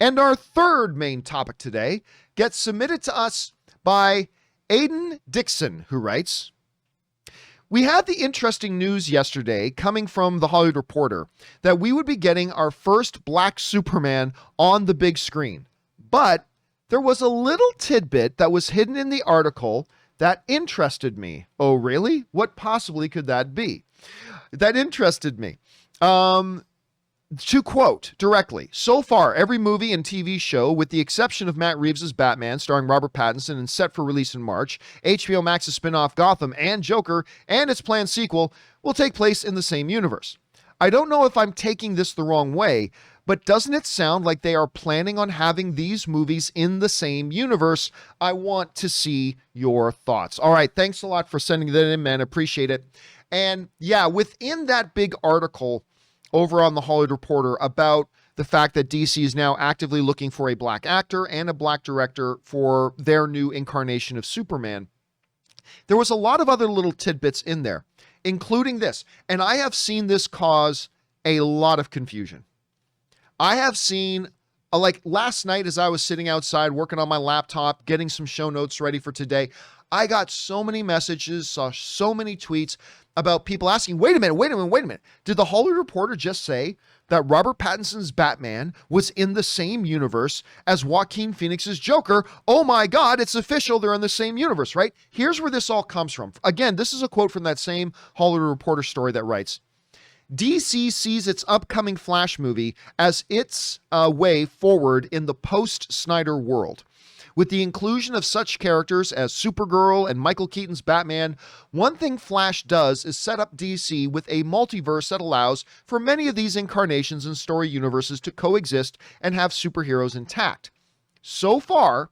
And our third main topic today gets submitted to us by Aidan Dickson, who writes, "We had the interesting news yesterday coming from The Hollywood Reporter that we would be getting our first black Superman on the big screen. But there was a little tidbit that was hidden in the article that interested me." Oh, really? What possibly could that be? That interested me. To quote directly, "So far, every movie and TV show, with the exception of Matt Reeves' Batman, starring Robert Pattinson and set for release in March, HBO Max's spinoff Gotham, and Joker, and its planned sequel, will take place in the same universe. I don't know if I'm taking this the wrong way, but doesn't it sound like they are planning on having these movies in the same universe? I want to see your thoughts." All right, thanks a lot for sending that in, man. Appreciate it. And yeah, within that big article over on the Hollywood Reporter about the fact that DC is now actively looking for a black actor and a black director for their new incarnation of Superman, there was a lot of other little tidbits in there, including this. And I have seen this cause a lot of confusion. I have seen, like last night as I was sitting outside working on my laptop, getting some show notes ready for today, I got so many messages, saw so many tweets about people asking, wait a minute. Did the Hollywood Reporter just say that Robert Pattinson's Batman was in the same universe as Joaquin Phoenix's Joker? Oh my God, it's official. They're in the same universe, right? Here's where this all comes from. Again, this is a quote from that same Hollywood Reporter story that writes, "DC sees its upcoming Flash movie as its way forward in the post-Snyder world. With the inclusion of such characters as Supergirl and Michael Keaton's Batman, one thing Flash does is set up DC with a multiverse that allows for many of these incarnations and story universes to coexist and have superheroes intact. So far,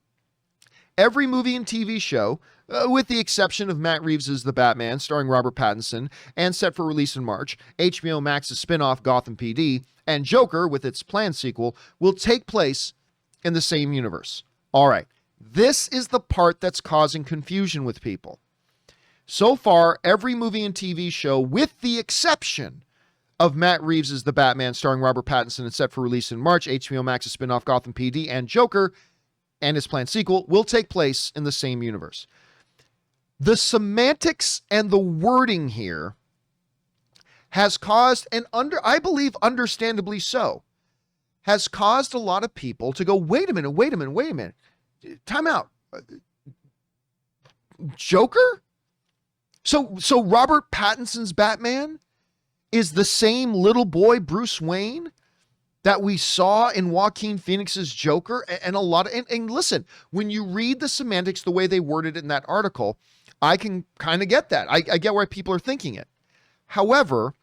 every movie and TV show, with the exception of Matt Reeves' The Batman, starring Robert Pattinson, and set for release in March, HBO Max's spinoff Gotham PD, and Joker, with its planned sequel, will take place in the same universe." All right, this is the part that's causing confusion with people. So far, every movie and TV show, with the exception of Matt Reeves' The Batman, starring Robert Pattinson and set for release in March, HBO Max's spinoff Gotham PD, and Joker, and its planned sequel, will take place in the same universe. The semantics and the wording here has caused, and I believe understandably so, has caused a lot of people to go, wait a minute. Time out. Joker? So Robert Pattinson's Batman is the same little boy Bruce Wayne that we saw in Joaquin Phoenix's Joker? And listen, when you read the semantics the way they worded it in that article, I can kind of get that. I get why people are thinking it. However,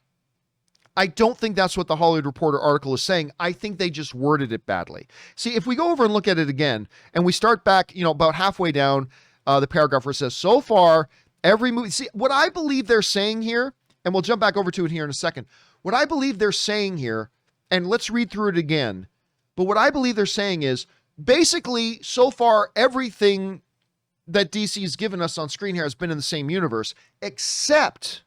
I don't think that's what the Hollywood Reporter article is saying. I think they just worded it badly. See, if we go over and look at it again, and we start back, about halfway down the paragraph where it says, so far, every movie... See, what I believe they're saying here, and we'll jump back over to it here in a second. What I believe they're saying here, and let's read through it again, but what I believe they're saying is, basically, so far, everything that DC has given us on screen here has been in the same universe, except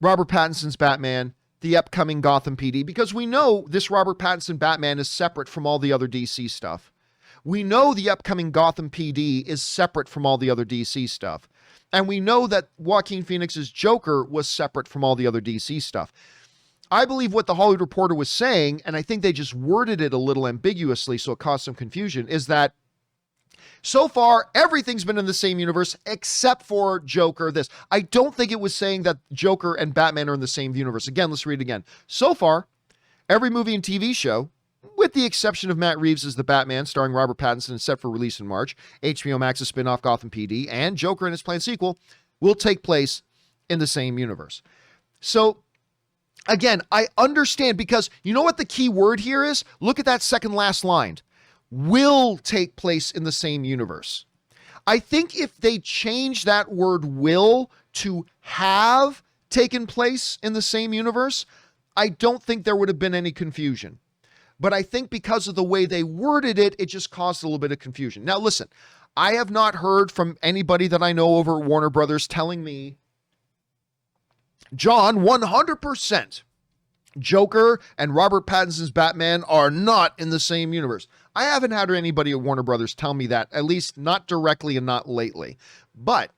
Robert Pattinson's Batman, the upcoming Gotham PD, because we know this Robert Pattinson Batman is separate from all the other DC stuff. We know the upcoming Gotham PD is separate from all the other DC stuff. And we know that Joaquin Phoenix's Joker was separate from all the other DC stuff. I believe what the Hollywood Reporter was saying, and I think they just worded it a little ambiguously so it caused some confusion, is that so far, everything's been in the same universe except for Joker. I don't think it was saying that Joker and Batman are in the same universe. Again, let's read it again. So far, every movie and TV show, with the exception of Matt Reeves' The Batman, starring Robert Pattinson and set for release in March, HBO Max's spinoff Gotham PD, and Joker and its planned sequel, will take place in the same universe. So, again, I understand, because you know what the key word here is? Look at that second last line. Will take place in the same universe. I think if they change that word will to have taken place in the same universe, I don't think there would have been any confusion. But I think because of the way they worded it, it just caused a little bit of confusion. Now, listen, I have not heard from anybody that I know over at Warner Brothers telling me, John, 100%, Joker and Robert Pattinson's Batman are not in the same universe. I haven't had anybody at Warner Brothers tell me that, at least not directly and not lately. But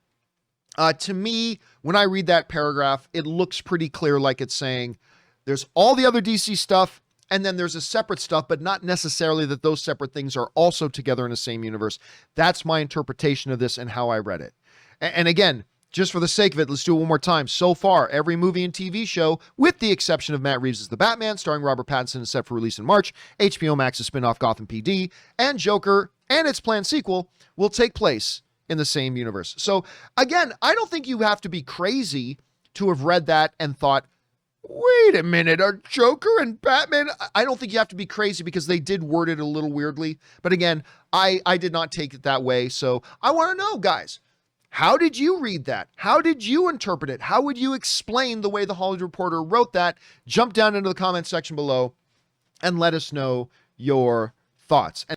to me, when I read that paragraph, it looks pretty clear, like it's saying there's all the other DC stuff, and then there's a separate stuff, but not necessarily that those separate things are also together in the same universe. That's my interpretation of this and how I read it. And again, just for the sake of it, let's do it one more time. So far, every movie and TV show, with the exception of Matt Reeves' The Batman, starring Robert Pattinson, is set for release in March. HBO Max's spinoff Gotham PD, and Joker and its planned sequel will take place in the same universe. So again, I don't think you have to be crazy to have read that and thought, wait a minute, are Joker and Batman? I don't think you have to be crazy, because they did word it a little weirdly. But again, I did not take it that way. So I want to know, guys, how did you read that? How did you interpret it? How would you explain the way the Hollywood Reporter wrote that? Jump down into the comment section below and let us know your thoughts.